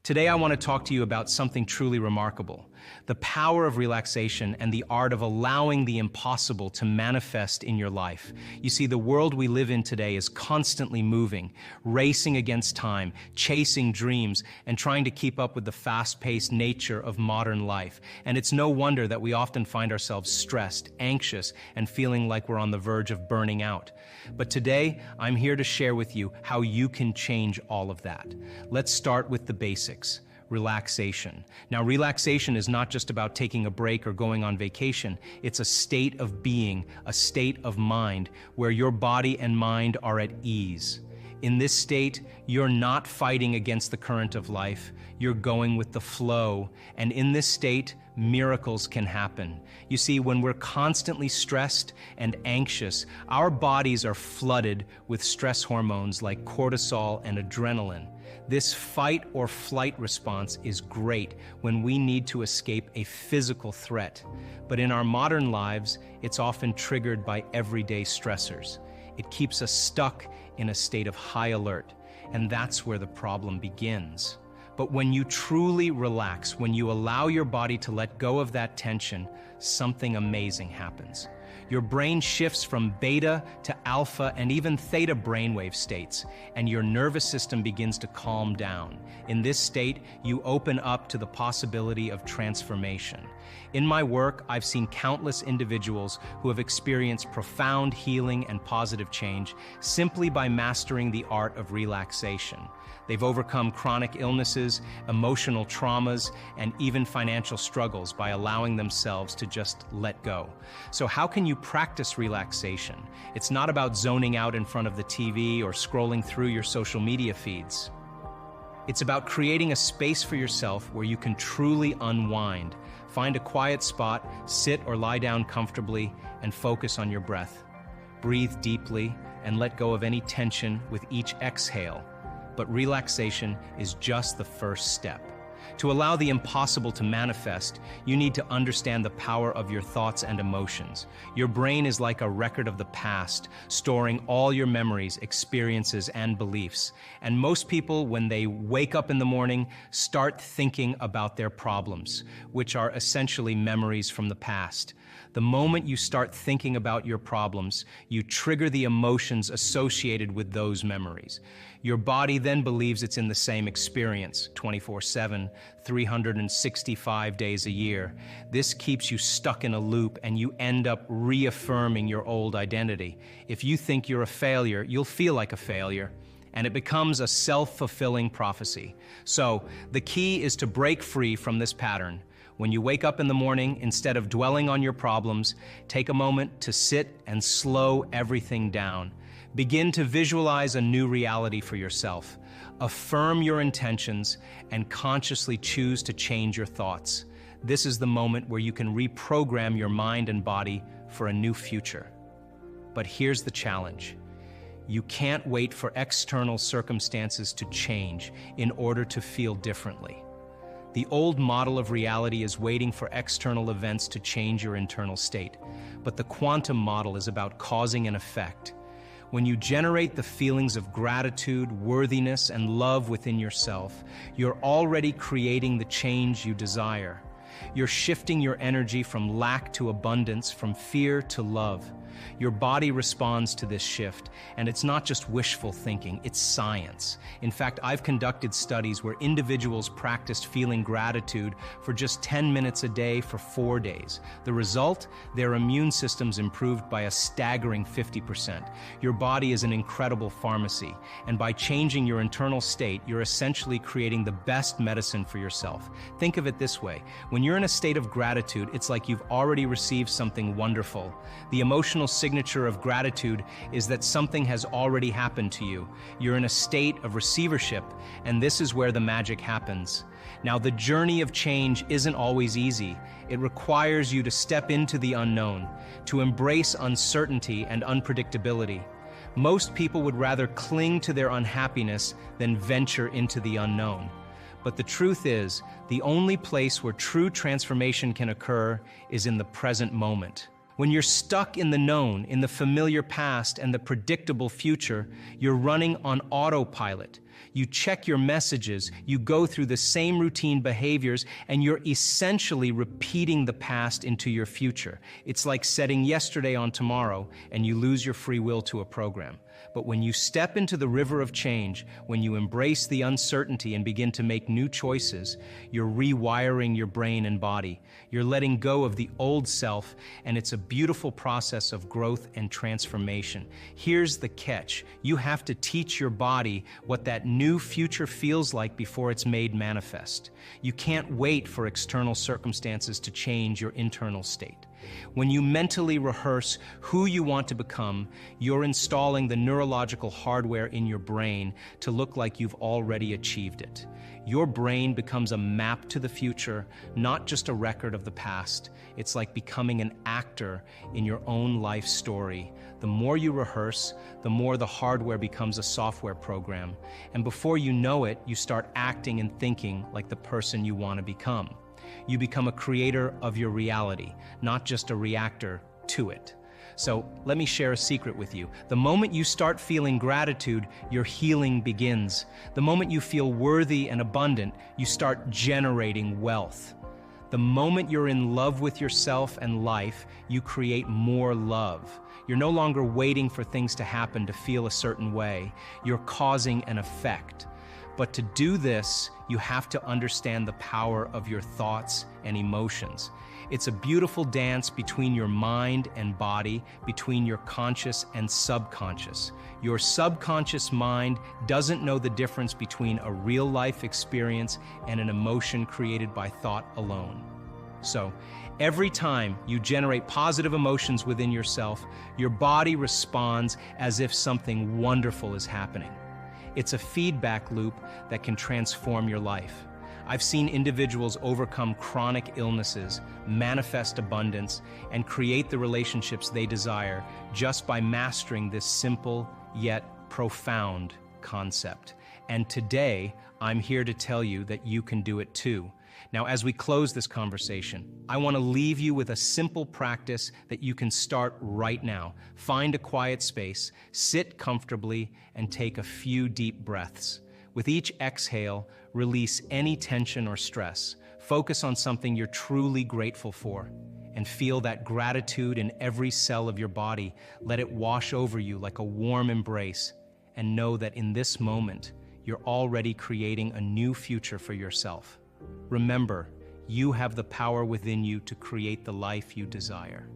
Today, I want to talk to you about something truly remarkable: the power of relaxation and the art of allowing the impossible to manifest in your life. You see, the world we live in today is constantly moving, racing against time, chasing dreams, and trying to keep up with the fast-paced nature of modern life. And it's no wonder that we often find ourselves stressed, anxious, and feeling like we're on the verge of burning out. But today, I'm here to share with you how you can change all of that. Let's start with the basics. Relaxation. Now, relaxation is not just about taking a break or going on vacation. It's a state of being, a state of mind, where your body and mind are at ease. In this state, you're not fighting against the current of life, you're going with the flow, and in this state, miracles can happen. You see, when we're constantly stressed and anxious, our bodies are flooded with stress hormones like cortisol and adrenaline. This fight or flight response is great when we need to escape a physical threat. But in our modern lives, it's often triggered by everyday stressors. It keeps us stuck in a state of high alert, and that's where the problem begins. But when you truly relax, when you allow your body to let go of that tension, something amazing happens. Your brain shifts from beta to alpha and even theta brainwave states, and your nervous system begins to calm down. In this state, you open up to the possibility of transformation. In my work, I've seen countless individuals who have experienced profound healing and positive change simply by mastering the art of relaxation. They've overcome chronic illnesses, emotional traumas, and even financial struggles by allowing themselves to just let go. So how can you practice relaxation? It's not about zoning out in front of the TV or scrolling through your social media feeds. It's about creating a space for yourself where you can truly unwind. Find a quiet spot, sit or lie down comfortably, and focus on your breath. Breathe deeply and let go of any tension with each exhale. But relaxation is just the first step. To allow the impossible to manifest, you need to understand the power of your thoughts and emotions. Your brain is like a record of the past, storing all your memories, experiences, and beliefs. And most people, when they wake up in the morning, start thinking about their problems, which are essentially memories from the past. The moment you start thinking about your problems, you trigger the emotions associated with those memories. Your body then believes it's in the same experience, 24/7, 365 days a year. This keeps you stuck in a loop, and you end up reaffirming your old identity. If you think you're a failure, you'll feel like a failure, and it becomes a self-fulfilling prophecy. So, the key is to break free from this pattern. When you wake up in the morning, instead of dwelling on your problems, take a moment to sit and slow everything down. Begin to visualize a new reality for yourself. Affirm your intentions and consciously choose to change your thoughts. This is the moment where you can reprogram your mind and body for a new future. But here's the challenge. You can't wait for external circumstances to change in order to feel differently. The old model of reality is waiting for external events to change your internal state, but the quantum model is about causing an effect. When you generate the feelings of gratitude, worthiness, and love within yourself, you're already creating the change you desire. You're shifting your energy from lack to abundance, from fear to love. Your body responds to this shift, and it's not just wishful thinking, it's science. In fact, I've conducted studies where individuals practiced feeling gratitude for just 10 minutes a day for 4 days. The result? Their immune systems improved by a staggering 50%. Your body is an incredible pharmacy, and by changing your internal state, you're essentially creating the best medicine for yourself. Think of it this way. When you're in a state of gratitude, it's like you've already received something wonderful. The emotional signature of gratitude is that something has already happened to you. You're in a state of receivership, and this is where the magic happens. Now, the journey of change isn't always easy. It requires you to step into the unknown, to embrace uncertainty and unpredictability. Most people would rather cling to their unhappiness than venture into the unknown. But the truth is, the only place where true transformation can occur is in the present moment. When you're stuck in the known, in the familiar past and the predictable future, you're running on autopilot. You check your messages, you go through the same routine behaviors, and you're essentially repeating the past into your future. It's like setting yesterday on tomorrow, and you lose your free will to a program. But when you step into the river of change, when you embrace the uncertainty and begin to make new choices, you're rewiring your brain and body. You're letting go of the old self, and it's a beautiful process of growth and transformation. Here's the catch. You have to teach your body what that new future feels like before it's made manifest. You can't wait for external circumstances to change your internal state. When you mentally rehearse who you want to become, you're installing the neurological hardware in your brain to look like you've already achieved it. Your brain becomes a map to the future, not just a record of the past. It's like becoming an actor in your own life story. The more you rehearse, the more the hardware becomes a software program. And before you know it, you start acting and thinking like the person you want to become. You become a creator of your reality, not just a reactor to it. So let me share a secret with you. The moment you start feeling gratitude, your healing begins. The moment you feel worthy and abundant, you start generating wealth. The moment you're in love with yourself and life, you create more love. You're no longer waiting for things to happen to feel a certain way. You're causing an effect. But to do this, you have to understand the power of your thoughts and emotions. It's a beautiful dance between your mind and body, between your conscious and subconscious. Your subconscious mind doesn't know the difference between a real-life experience and an emotion created by thought alone. So, every time you generate positive emotions within yourself, your body responds as if something wonderful is happening. It's a feedback loop that can transform your life. I've seen individuals overcome chronic illnesses, manifest abundance, and create the relationships they desire just by mastering this simple yet profound concept. And today, I'm here to tell you that you can do it too. Now, as we close this conversation, I want to leave you with a simple practice that you can start right now. Find a quiet space, sit comfortably, and take a few deep breaths. With each exhale, release any tension or stress. Focus on something you're truly grateful for, and feel that gratitude in every cell of your body. Let it wash over you like a warm embrace, and know that in this moment, you're already creating a new future for yourself. Remember, you have the power within you to create the life you desire.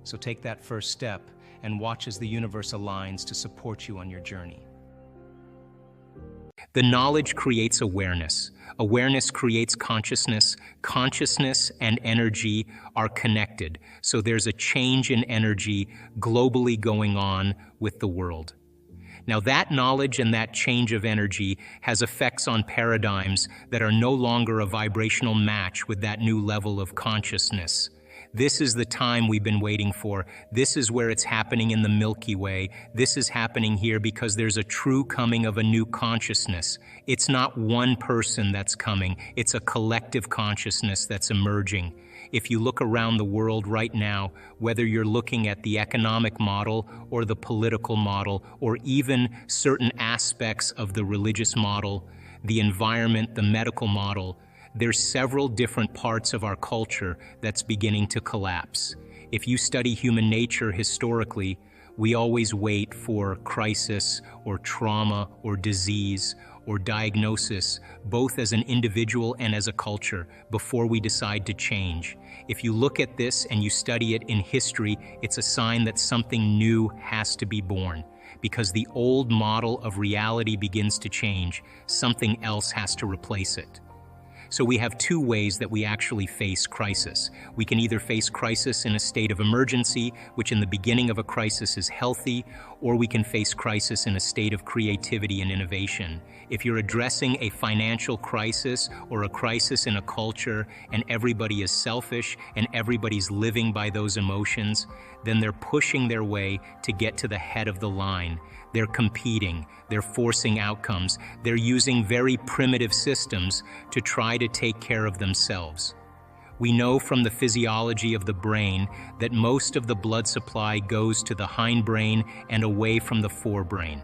So take that first step and watch as the universe aligns to support you on your journey. The knowledge creates awareness. Awareness creates consciousness. Consciousness and energy are connected. So there's a change in energy globally going on with the world. Now that knowledge and that change of energy has effects on paradigms that are no longer a vibrational match with that new level of consciousness. This is the time we've been waiting for. This is where it's happening in the Milky Way. This is happening here because there's a true coming of a new consciousness. It's not one person that's coming. It's a collective consciousness that's emerging. If you look around the world right now, whether you're looking at the economic model or the political model, or even certain aspects of the religious model, the environment, the medical model, there's several different parts of our culture that's beginning to collapse. If you study human nature historically, we always wait for crisis or trauma or disease or diagnosis, both as an individual and as a culture, before we decide to change. If you look at this and you study it in history, it's a sign that something new has to be born. Because the old model of reality begins to change, something else has to replace it. So we have two ways that we actually face crisis. We can either face crisis in a state of emergency, which in the beginning of a crisis is healthy, or we can face crisis in a state of creativity and innovation. If you're addressing a financial crisis or a crisis in a culture and everybody is selfish and everybody's living by those emotions, then they're pushing their way to get to the head of the line. They're competing, they're forcing outcomes, they're using very primitive systems to try to take care of themselves. We know from the physiology of the brain that most of the blood supply goes to the hindbrain and away from the forebrain.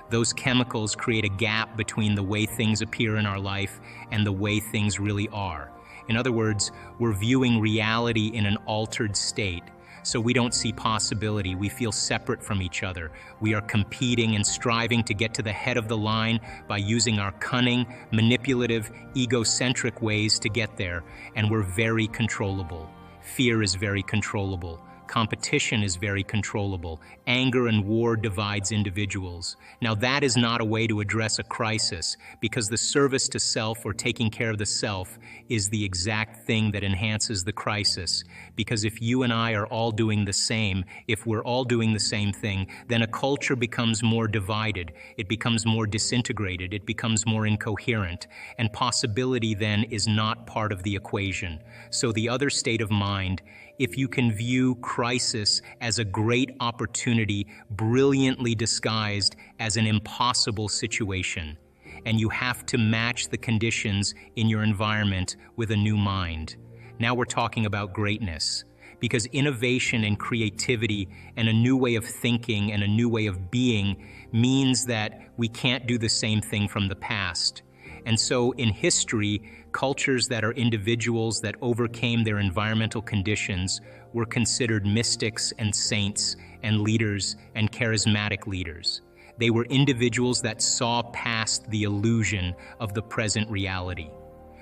Those chemicals create a gap between the way things appear in our life and the way things really are. In other words, we're viewing reality in an altered state. So we don't see possibility. We feel separate from each other. We are competing and striving to get to the head of the line by using our cunning, manipulative, egocentric ways to get there. And we're very controllable. Fear is very controllable. Competition is very controllable. Anger and war divides individuals. Now that is not a way to address a crisis, because the service to self or taking care of the self is the exact thing that enhances the crisis. Because if you and I are all doing the same, if we're all doing the same thing, then a culture becomes more divided. It becomes more disintegrated. It becomes more incoherent. And possibility then is not part of the equation. So the other state of mind, if you can view crisis as a great opportunity brilliantly disguised as an impossible situation, and you have to match the conditions in your environment with a new mind. Now we're talking about greatness, because innovation and creativity and a new way of thinking and a new way of being means that we can't do the same thing from the past. And so in history, cultures that are individuals that overcame their environmental conditions were considered mystics and saints and leaders and charismatic leaders. They were individuals that saw past the illusion of the present reality.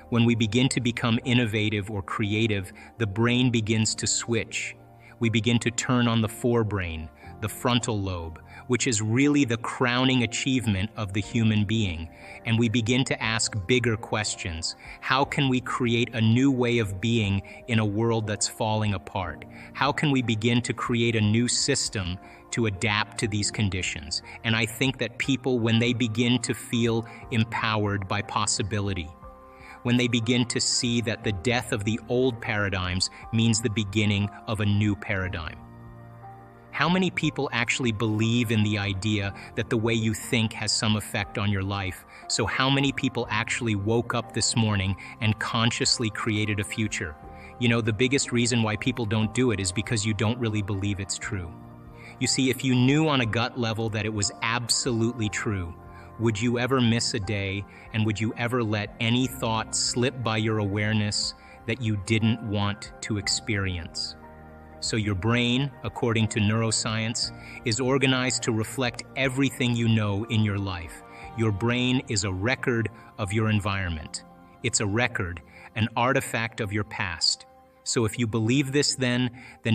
When we begin to become innovative or creative, the brain begins to switch. We begin to turn on the forebrain, the frontal lobe, which is really the crowning achievement of the human being. And we begin to ask bigger questions. How can we create a new way of being in a world that's falling apart? How can we begin to create a new system to adapt to these conditions? And I think that people, when they begin to feel empowered by possibility, when they begin to see that the death of the old paradigms means the beginning of a new paradigm. How many people actually believe in the idea that the way you think has some effect on your life? So how many people actually woke up this morning and consciously created a future? You know, the biggest reason why people don't do it is because you don't really believe it's true. You see, if you knew on a gut level that it was absolutely true, would you ever miss a day, and would you ever let any thought slip by your awareness that you didn't want to experience? So your brain, according to neuroscience, is organized to reflect everything you know in your life. Your brain is a record of your environment. It's a record, an artifact of your past. So if you believe this, then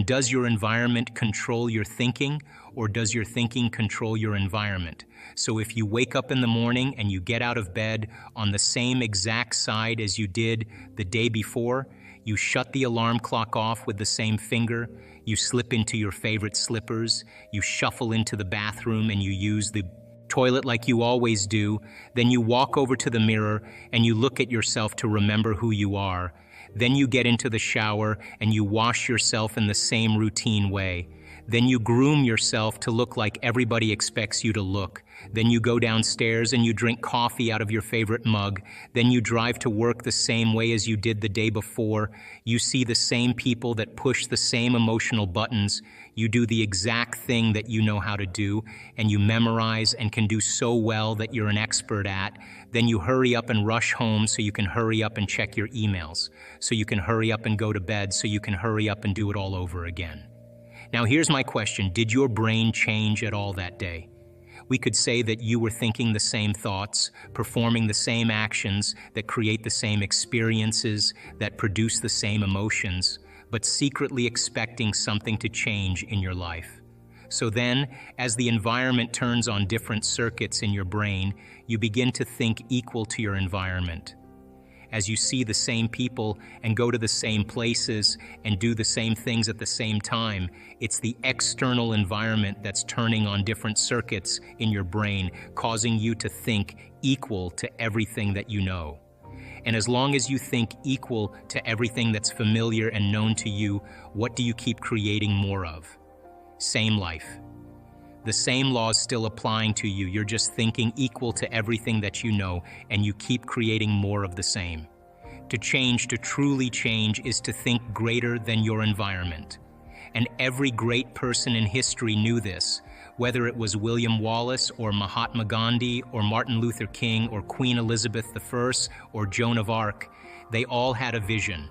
does your environment control your thinking, or does your thinking control your environment? So if you wake up in the morning and you get out of bed on the same exact side as you did the day before, you shut the alarm clock off with the same finger, you slip into your favorite slippers, you shuffle into the bathroom and you use the toilet like you always do, then you walk over to the mirror and you look at yourself to remember who you are. Then you get into the shower and you wash yourself in the same routine way. Then you groom yourself to look like everybody expects you to look. Then you go downstairs and you drink coffee out of your favorite mug. Then you drive to work the same way as you did the day before. You see the same people that push the same emotional buttons. You do the exact thing that you know how to do, and you memorize and can do so well that you're an expert at. Then you hurry up and rush home so you can hurry up and check your emails, so you can hurry up and go to bed, so you can hurry up and do it all over again. Now here's my question. Did your brain change at all that day? We could say that you were thinking the same thoughts, performing the same actions that create the same experiences, that produce the same emotions, but secretly expecting something to change in your life. So then, as the environment turns on different circuits in your brain, you begin to think equal to your environment. As you see the same people and go to the same places and do the same things at the same time, it's the external environment that's turning on different circuits in your brain, causing you to think equal to everything that you know. And as long as you think equal to everything that's familiar and known to you, what do you keep creating more of? Same life. The same laws still applying to you. You're just thinking equal to everything that you know, and you keep creating more of the same. To change, to truly change, is to think greater than your environment. And every great person in history knew this, whether it was William Wallace or Mahatma Gandhi or Martin Luther King or Queen Elizabeth I or Joan of Arc. They all had a vision.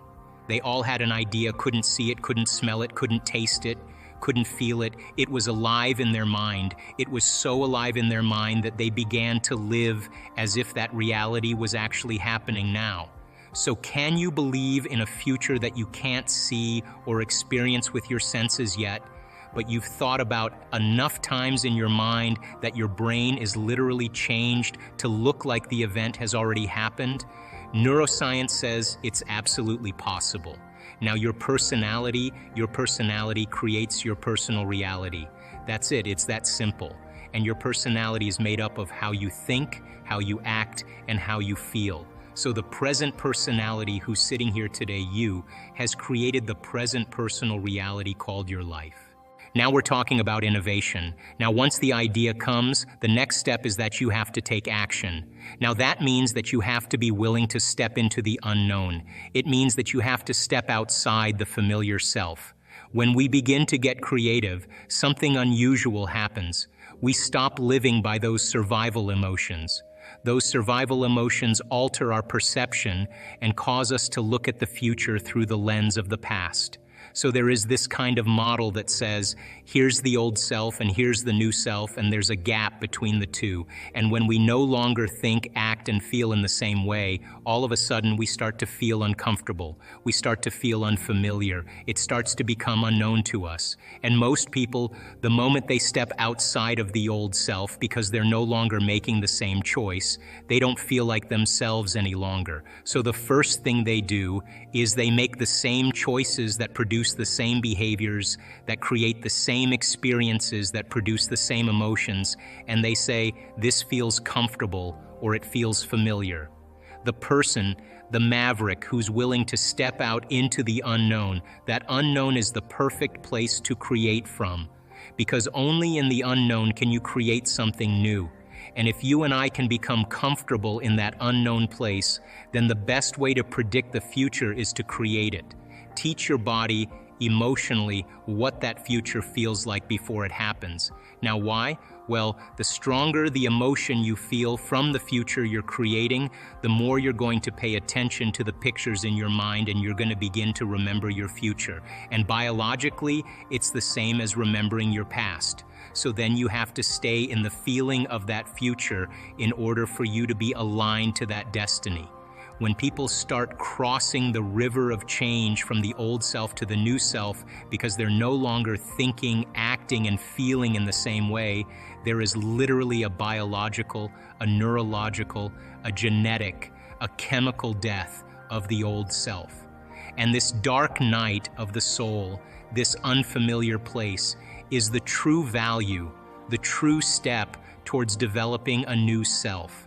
They all had an idea, couldn't see it, couldn't smell it, couldn't taste it, couldn't feel it. It was alive in their mind. It was so alive in their mind that they began to live as if that reality was actually happening now. So can you believe in a future that you can't see or experience with your senses yet, but you've thought about enough times in your mind that your brain is literally changed to look like the event has already happened? Neuroscience says it's absolutely possible. Now your personality creates your personal reality. That's it, it's that simple. And your personality is made up of how you think, how you act, and how you feel. So the present personality who's sitting here today, you, has created the present personal reality called your life. Now we're talking about innovation. Now once the idea comes, the next step is that you have to take action. Now that means that you have to be willing to step into the unknown. It means that you have to step outside the familiar self. When we begin to get creative, something unusual happens. We stop living by those survival emotions. Those survival emotions alter our perception and cause us to look at the future through the lens of the past. So there is this kind of model that says, here's the old self and here's the new self, and there's a gap between the two. And when we no longer think, act, and feel in the same way, all of a sudden we start to feel uncomfortable. We start to feel unfamiliar. It starts to become unknown to us. And most people, the moment they step outside of the old self, because they're no longer making the same choice, they don't feel like themselves any longer. So the first thing they do is they make the same choices that produce the same behaviors, that create the same experiences, that produce the same emotions, and they say, this feels comfortable or it feels familiar. The person, the maverick who's willing to step out into the unknown, that unknown is the perfect place to create from, because only in the unknown can you create something new. And if you and I can become comfortable in that unknown place, then the best way to predict the future is to create it. Teach your body emotionally what that future feels like before it happens. Now why? Well, the stronger the emotion you feel from the future you're creating, the more you're going to pay attention to the pictures in your mind, and you're going to begin to remember your future. And biologically, it's the same as remembering your past. So then you have to stay in the feeling of that future in order for you to be aligned to that destiny. When people start crossing the river of change from the old self to the new self because they're no longer thinking, acting, and feeling in the same way, there is literally a biological, a neurological, a genetic, a chemical death of the old self. And this dark night of the soul, this unfamiliar place, is the true value, the true step towards developing a new self.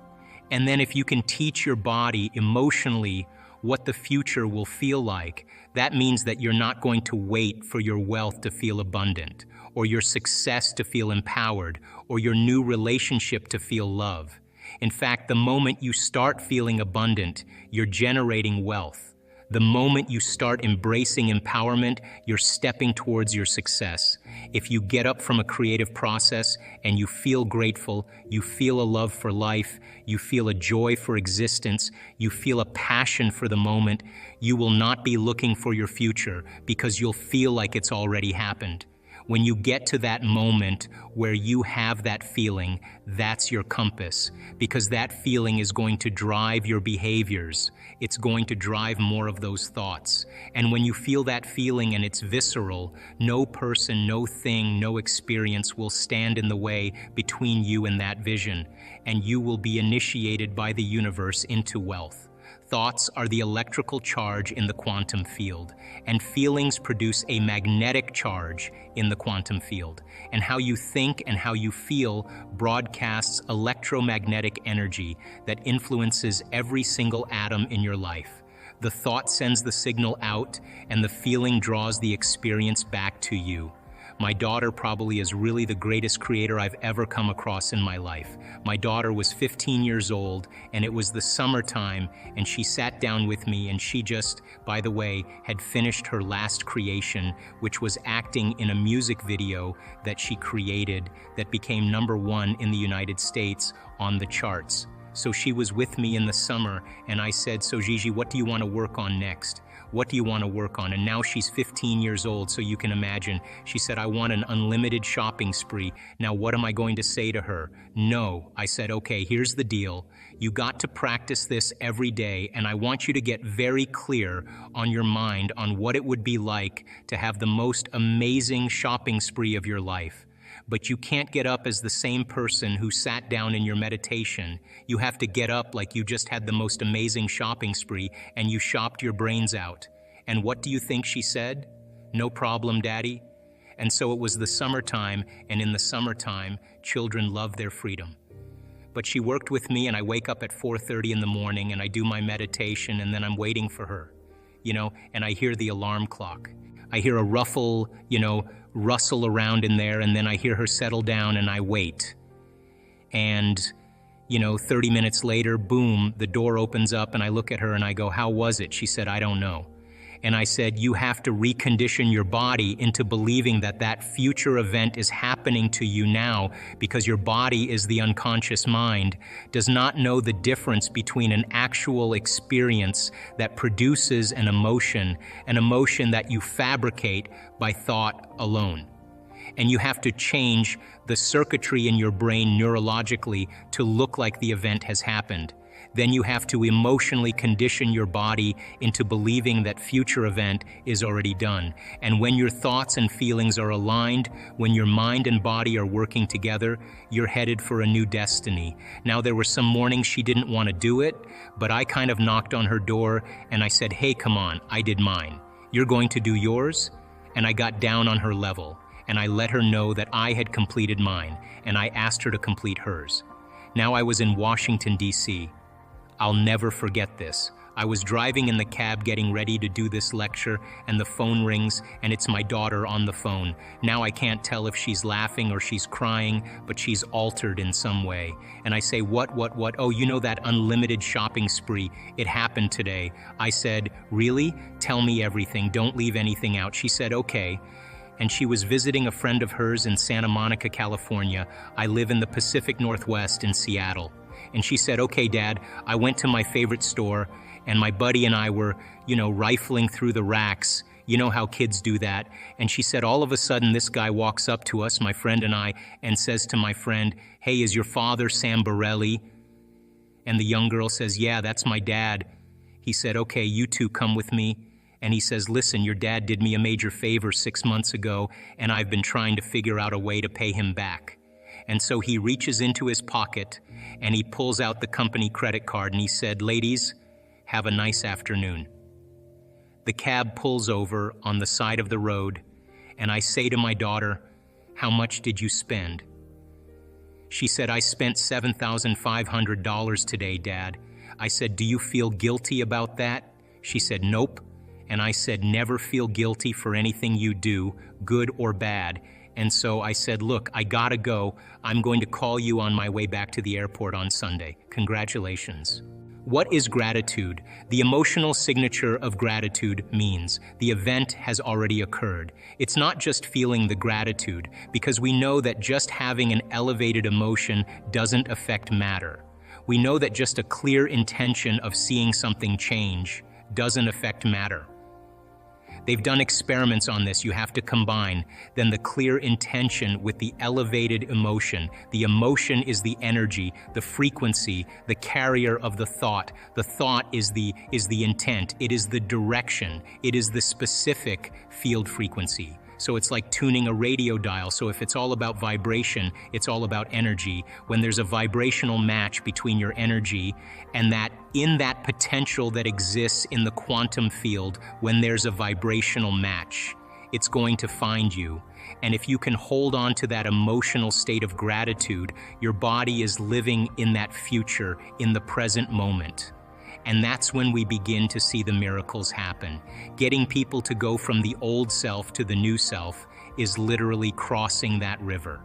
And then if you can teach your body emotionally what the future will feel like, that means that you're not going to wait for your wealth to feel abundant, or your success to feel empowered, or your new relationship to feel love. In fact, the moment you start feeling abundant, you're generating wealth. The moment you start embracing empowerment, you're stepping towards your success. If you get up from a creative process and you feel grateful, you feel a love for life, you feel a joy for existence, you feel a passion for the moment, you will not be looking for your future because you'll feel like it's already happened. When you get to that moment where you have that feeling, that's your compass, because that feeling is going to drive your behaviors. It's going to drive more of those thoughts. And when you feel that feeling and it's visceral, no person, no thing, no experience will stand in the way between you and that vision, and you will be initiated by the universe into wealth. Thoughts are the electrical charge in the quantum field, and feelings produce a magnetic charge in the quantum field. And how you think and how you feel broadcasts electromagnetic energy that influences every single atom in your life. The thought sends the signal out, and the feeling draws the experience back to you. My daughter probably is really the greatest creator I've ever come across in my life. My daughter was 15 years old, and it was the summertime, and she sat down with me, and she just, by the way, had finished her last creation, which was acting in a music video that she created that became #1 in the United States on the charts. So she was with me in the summer, and I said, so Gigi, what do you want to work on next? What do you want to work on? And now she's 15 years old, so you can imagine. She said, I want an unlimited shopping spree. Now, what am I going to say to her? No. I said, okay, here's the deal. You got to practice this every day, and I want you to get very clear on your mind on what it would be like to have the most amazing shopping spree of your life. But you can't get up as the same person who sat down in your meditation. You have to get up like you just had the most amazing shopping spree and you shopped your brains out. And what do you think she said? No problem, Daddy. And so it was the summertime, and in the summertime, children love their freedom. But she worked with me, and I wake up at 4:30 in the morning and I do my meditation, and then I'm waiting for her, and I hear the alarm clock. I hear a rustle around in there, and then I hear her settle down, and I wait. And, 30 minutes later, boom, the door opens up, and I look at her and I go, how was it? She said, I don't know. And I said, you have to recondition your body into believing that that future event is happening to you now, because your body is the unconscious mind, does not know the difference between an actual experience that produces an emotion that you fabricate by thought alone. And you have to change the circuitry in your brain neurologically to look like the event has happened. Then you have to emotionally condition your body into believing that future event is already done. And when your thoughts and feelings are aligned, when your mind and body are working together, you're headed for a new destiny. Now, there were some mornings she didn't want to do it, but I kind of knocked on her door and I said, hey, come on, I did mine. You're going to do yours? And I got down on her level, and I let her know that I had completed mine, and I asked her to complete hers. Now I was in Washington, D.C. I'll never forget this. I was driving in the cab getting ready to do this lecture, and the phone rings, and it's my daughter on the phone. Now I can't tell if she's laughing or she's crying, but she's altered in some way. And I say, what? Oh, that unlimited shopping spree. It happened today. I said, really? Tell me everything. Don't leave anything out. She said, okay. And she was visiting a friend of hers in Santa Monica, California. I live in the Pacific Northwest in Seattle. And she said, okay, Dad, I went to my favorite store, and my buddy and I were, rifling through the racks. You know how kids do that. And she said, all of a sudden, this guy walks up to us, my friend and I, and says to my friend, hey, is your father Sam Borelli? And the young girl says, yeah, that's my dad. He said, okay, you two come with me. And he says, listen, your dad did me a major favor 6 months ago, and I've been trying to figure out a way to pay him back. And so he reaches into his pocket and he pulls out the company credit card and he said, ladies, have a nice afternoon. The cab pulls over on the side of the road, and I say to my daughter, how much did you spend? She said, I spent $7,500 today, Dad. I said, do you feel guilty about that? She said, nope. And I said, never feel guilty for anything you do, good or bad. And so I said, look, I gotta go. I'm going to call you on my way back to the airport on Sunday. Congratulations. What is gratitude? The emotional signature of gratitude means the event has already occurred. It's not just feeling the gratitude, because we know that just having an elevated emotion doesn't affect matter. We know that just a clear intention of seeing something change doesn't affect matter. They've done experiments on this. You have to combine then the clear intention with the elevated emotion. The emotion is the energy, the frequency, the carrier of the thought. The thought is the intent. It is the direction. It is the specific field frequency. So it's like tuning a radio dial. So if it's all about vibration, it's all about energy. When there's a vibrational match between your energy and that in that potential that exists in the quantum field, when there's a vibrational match, it's going to find you. And if you can hold on to that emotional state of gratitude, your body is living in that future, in the present moment. And that's when we begin to see the miracles happen. Getting people to go from the old self to the new self is literally crossing that river.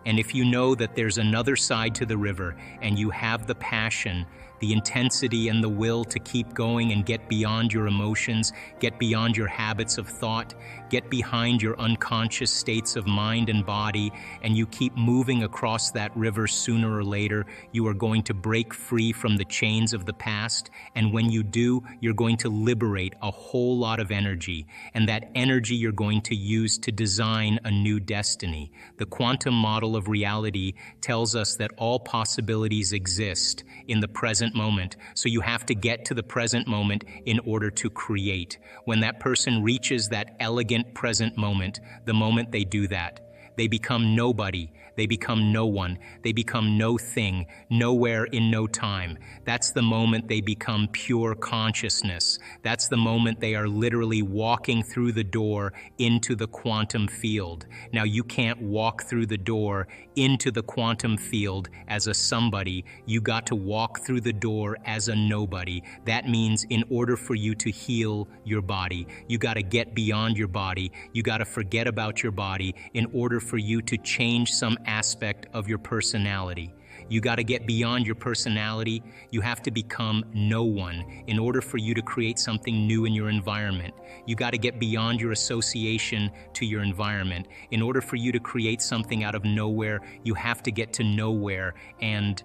And if you know that there's another side to the river and you have the passion, the intensity and the will to keep going and get beyond your emotions, get beyond your habits of thought, get behind your unconscious states of mind and body, and you keep moving across that river, sooner or later, you are going to break free from the chains of the past. And when you do, you're going to liberate a whole lot of energy. And that energy you're going to use to design a new destiny. The quantum model of reality tells us that all possibilities exist in the present moment. So you have to get to the present moment in order to create. When that person reaches that elegant present moment, the moment they do that, they become nobody, they become no one, they become no thing, nowhere in no time. That's the moment they become pure consciousness. That's the moment they are literally walking through the door into the quantum field. Now, you can't walk through the door into the quantum field as a somebody. You got to walk through the door as a nobody. That means in order for you to heal your body, you got to get beyond your body. You got to forget about your body in order for you to change some aspect of your personality. You got to get beyond your personality. You have to become no one in order for you to create something new in your environment. You got to get beyond your association to your environment. In order for you to create something out of nowhere, you have to get to nowhere. And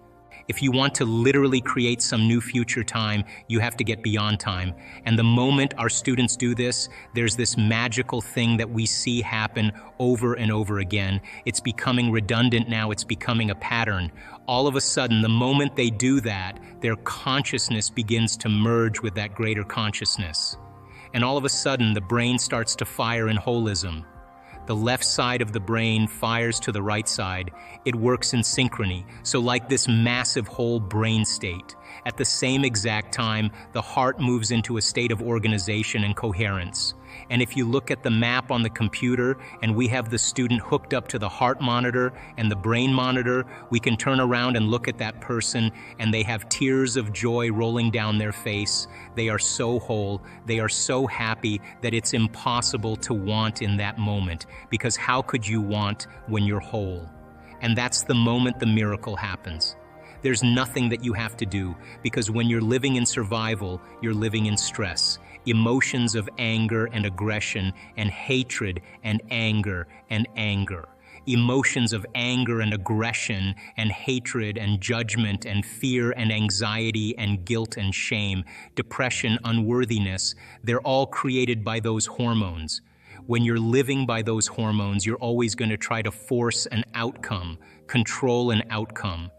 if you want to literally create some new future time, you have to get beyond time. And the moment our students do this, there's this magical thing that we see happen over and over again. It's becoming redundant now. It's becoming a pattern. All of a sudden, the moment they do that, their consciousness begins to merge with that greater consciousness. And all of a sudden, the brain starts to fire in holism. The left side of the brain fires to the right side. It works in synchrony, so like this massive whole brain state. At the same exact time, the heart moves into a state of organization and coherence. And if you look at the map on the computer and we have the student hooked up to the heart monitor and the brain monitor, we can turn around and look at that person and they have tears of joy rolling down their face. They are so whole, they are so happy that it's impossible to want in that moment, because how could you want when you're whole? And that's the moment the miracle happens. There's nothing that you have to do, because when you're living in survival, you're living in stress. Emotions of anger and aggression and hatred and anger and anger. Emotions of anger and aggression and hatred and judgment and fear and anxiety and guilt and shame, depression, unworthiness, they're all created by those hormones. When you're living by those hormones, you're always going to try to force an outcome, control an outcome.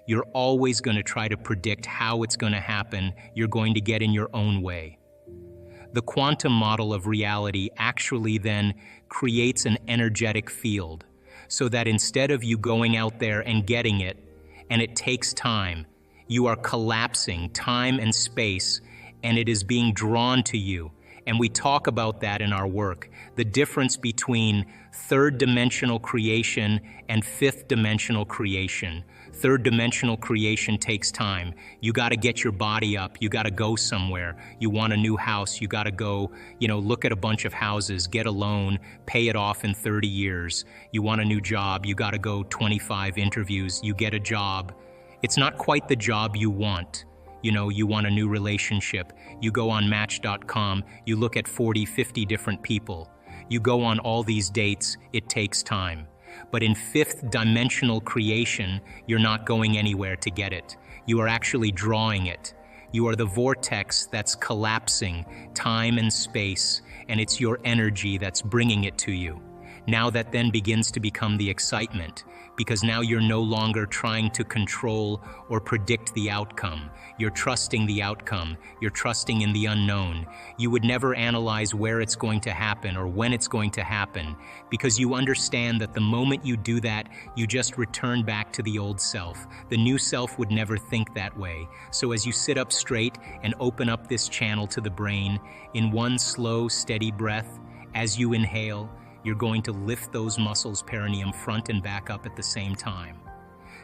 You're always going to try to predict how it's going to happen. You're going to get in your own way. The quantum model of reality actually then creates an energetic field, so that instead of you going out there and getting it, and it takes time, you are collapsing time and space, and it is being drawn to you. And we talk about that in our work, the difference between third-dimensional creation and fifth-dimensional creation. Third-dimensional creation takes time. You got to get your body up. You got to go somewhere. You want a new house. You got to go, look at a bunch of houses, get a loan, pay it off in 30 years. You want a new job. You got to go 25 interviews. You get a job. It's not quite the job you want. You want a new relationship. You go on Match.com. You look at 40, 50 different people. You go on all these dates. It takes time. But in fifth-dimensional creation, you're not going anywhere to get it. You are actually drawing it. You are the vortex that's collapsing time and space, and it's your energy that's bringing it to you. Now that then begins to become the excitement, because now you're no longer trying to control or predict the outcome. You're trusting the outcome. You're trusting in the unknown. You would never analyze where it's going to happen or when it's going to happen, because you understand that the moment you do that, you just return back to the old self. The new self would never think that way. So as you sit up straight and open up this channel to the brain, in one slow, steady breath, as you inhale, you're going to lift those muscles, perineum, front and back up at the same time.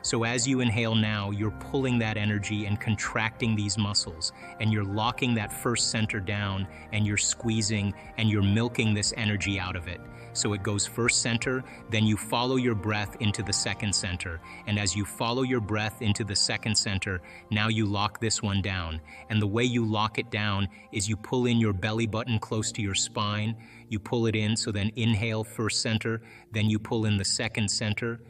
So as you inhale now, you're pulling that energy and contracting these muscles, and you're locking that first center down, and you're squeezing, and you're milking this energy out of it. So it goes first center, then you follow your breath into the second center. And as you follow your breath into the second center, now you lock this one down. And the way you lock it down is you pull in your belly button close to your spine, you pull it in, so then inhale first center, then you pull in the second center,